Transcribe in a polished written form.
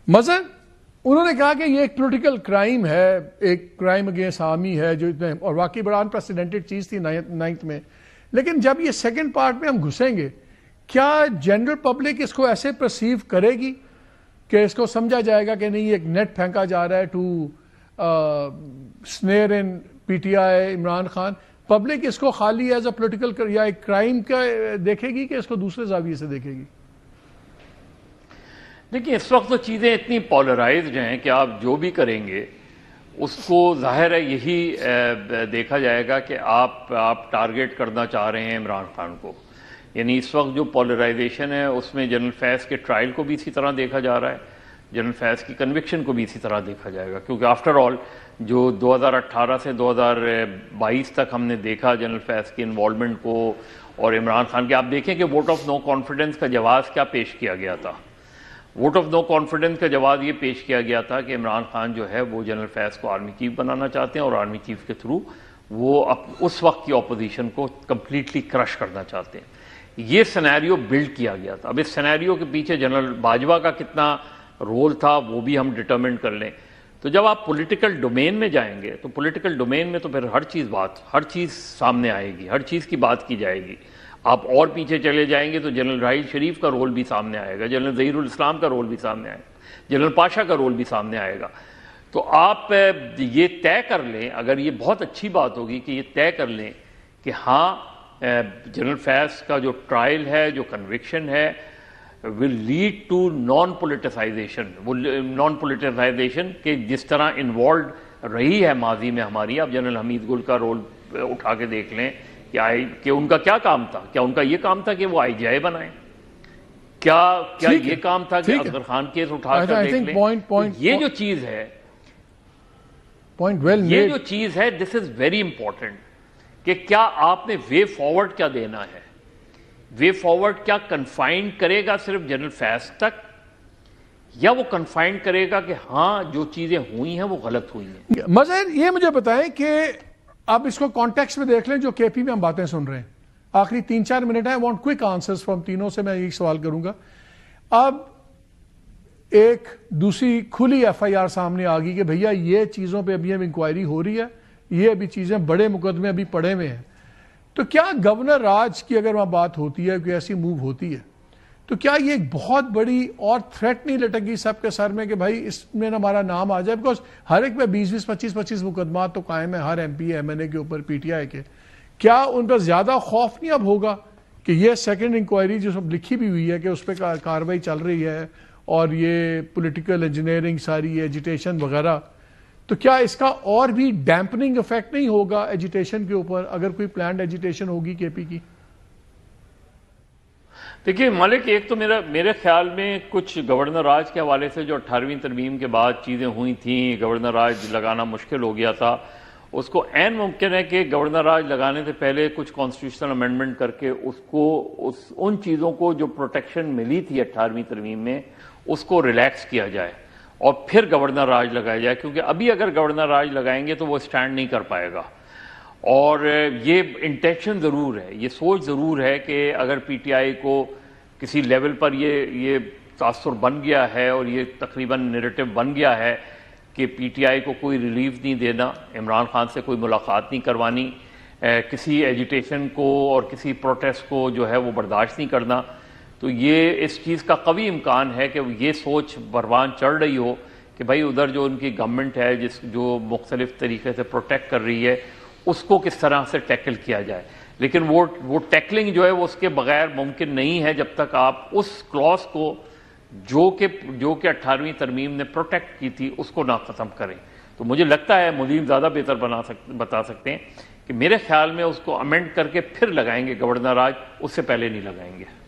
مثلا انہوں نے کہا کہ یہ ایک پولیٹیکل کرائم ہے، ایک کرائم اگینسٹ آرمی ہے، جو اتنے اور واقعی بڑا انپریسیڈنٹڈ چیز تھی 9th میں. لیکن جب یہ سیکنڈ پارٹ میں ہم گھسیں گے، کیا جنرل پبلک اس کو ایسے پرسیو کرے گی کہ اس کو سمجھا جائے گا کہ نہیں ایک نیٹ پھینکا جا رہا ہے to senior in PTI Imran Khan? Public اس کو خالی ایز اے پولیٹیکل یا ایک کرائم کا دیکھے گی کہ اس کو دوسرے زاویے سے دیکھے گی؟ دیکھیں، اس وقت تو چیزیں اتنی پولرائزڈ ہیں کہ آپ جو بھی کریں گے اس کو ظاہر ہے یہی دیکھا جائے گا کہ آپ ٹارگیٹ کرنا چاہ رہے ہیں عمران خان کو. یعنی اس وقت جو پولرائزیشن ہے اس میں جنرل فیض کے ٹرائل کو بھی اسی طرح دیکھا جا رہا ہے، جنرل فیض کی کنوکشن کو بھی اسی طرح دیکھا جائے گا، کیونکہ آفٹر آل جو 2018 سے 2022 تک ہم نے دیکھا جنرل فیض کی انوالومنٹ کو اور عمران خان کے، آپ دیکھیں کہ ووٹ آف نو کانفیڈنس کا جواز کیا پیش کیا گیا تھا. ووٹ آف نو کانفیڈنس کا جواز یہ پیش کیا گیا تھا کہ عمران خان جو ہے وہ جنرل فیض کو آرمی چیف بنانا چاہتے ہیں اور آرمی چیف کے تھرو وہ اس وقت کی اپوزیشن کو کمپلیٹلی کرش کرنا چاہتے ہیں. یہ سینیریو بلڈ کیا گیا تھا. اب اس سینیریو کے پیچھے جنرل باجوہ کا کتنا رول تھا وہ بھی ہم ڈٹرمنٹ کر لیں. تو جب آپ پولیٹیکل ڈومین میں جائیں گے تو پولیٹیکل ڈومین میں تو پھر ہر چیز سامنے آئے گی، ہر چیز کی بات کی جائے گی. آپ اور پیچھے چلے جائیں گے تو جنرل راحیل شریف کا رول بھی سامنے آئے گا، جنرل ظہیر الاسلام کا رول بھی سامنے آئے گا، جنرل پاشا کا رول بھی سامنے آئے گا. تو آپ یہ طے کر لیں، اگر یہ بہت اچھی بات ہوگی کہ یہ طے کر لیں کہ ہاں جنرل فیض کا جو ٹرائل ہے، جو کنوکشن ہے، will lead to non-politicization. وہ non-politicization کہ جس طرح انوالوڈ رہی ہے ماضی میں ہماری. اب جنرل حمید گل کا رول اٹھا کے دیکھ لیں کہ ان کا کیا کام تھا. کیا ان کا یہ کام تھا کہ وہ آئی جی آئی بنائیں؟ کیا یہ کام تھا کہ اصغر خان کیس اٹھا کر دیکھ لیں؟ یہ جو چیز ہے، یہ جو چیز ہے، دس از ویری امپورٹنٹ کہ کیا آپ نے وے فارورڈ کیا دینا ہے. وے فارورڈ کیا کنفائنڈ کرے گا صرف جنرل فیض تک، یا وہ کنفائنڈ کرے گا کہ ہاں جو چیزیں ہوئی ہیں وہ غلط ہوئی ہیں؟ مظہر یہ مجھے بتائیں کہ اب اس کو کانٹیکسٹ میں دیکھ لیں جو کے پی میں ہم باتیں سن رہے ہیں. آخری 3-4 منٹ ہیں. وانٹ کوئک آنسرز فرام تینوں سے. میں یہی سوال کروں گا. اب ایک دوسری کھلی ایف آئی آر سامنے آ گئی کہ بھیا یہ چیزوں پہ ابھی انکوائری ہو رہی ہے، یہ ابھی چیزیں بڑے مقدمے ابھی پڑے ہوئے ہیں. تو کیا گورنر راج کی اگر وہاں بات ہوتی ہے، کوئی ایسی موو ہوتی ہے، تو کیا یہ ایک بہت بڑی اور تھریٹ نہیں لٹک گئی سب کے سر میں کہ بھائی اس میں ہمارا نام آ جائے؟ بیکاز ہر ایک میں 20 25 مقدمات تو قائم ہیں ہر ایم پی ایم این اے کے اوپر، پی ٹی آئی کے. کیا ان پر زیادہ خوف نہیں اب ہوگا کہ یہ سیکنڈ انکوائری جو سب لکھی بھی ہوئی ہے کہ اس پہ کاروائی چل رہی ہے اور یہ پولیٹیکل انجینئرنگ ساری ایجیٹیشن وغیرہ، تو کیا اس کا اور بھی ڈیمپننگ افیکٹ نہیں ہوگا ایجیٹیشن کے اوپر اگر کوئی پلانڈ ایجیٹیشن ہوگی کے پی کی؟ دیکھیے ملک، ایک تو میرے خیال میں کچھ گورنر راج کے حوالے سے جو 18ویں ترمیم کے بعد چیزیں ہوئی تھیں، گورنر راج لگانا مشکل ہو گیا تھا. اس کو عین ممکن ہے کہ گورنر راج لگانے سے پہلے کچھ کانسٹیٹیوشنل امینڈمنٹ کر کے ان چیزوں کو جو پروٹیکشن ملی تھی 18ویں ترمیم میں اس کو ریلیکس کیا جائے اور پھر گورنر راج لگایا جائے. کیونکہ ابھی اگر گورنر راج لگائیں گے تو وہ سٹینڈ نہیں کر پائے گا. اور یہ انٹینشن ضرور ہے، یہ سوچ ضرور ہے کہ اگر پی ٹی آئی کو کسی لیول پر یہ تاثر بن گیا ہے اور یہ تقریباً نیریٹو بن گیا ہے کہ پی ٹی آئی کو کوئی ریلیف نہیں دینا، عمران خان سے کوئی ملاقات نہیں کروانی، کسی ایجیٹیشن کو اور کسی پروٹیسٹ کو جو ہے وہ برداشت نہیں کرنا، تو یہ اس چیز کا قوی امکان ہے کہ یہ سوچ پروان چڑھ رہی ہو کہ بھائی ادھر جو ان کی گورنمنٹ ہے جو مختلف طریقے سے پروٹیکٹ کر رہی ہے اس کو کس طرح سے ٹیکل کیا جائے. لیکن وہ ٹیکلنگ جو ہے وہ اس کے بغیر ممکن نہیں ہے جب تک آپ اس کلاس کو جو کہ 18ویں ترمیم نے پروٹیکٹ کی تھی اس کو نہ ختم کریں. تو مجھے لگتا ہے مدیر زیادہ بہتر بتا سکتے ہیں کہ میرے خیال میں اس کو امینڈ کر کے پھر لگائیں گے گورنر راج، اس سے پہلے نہیں لگائیں گے.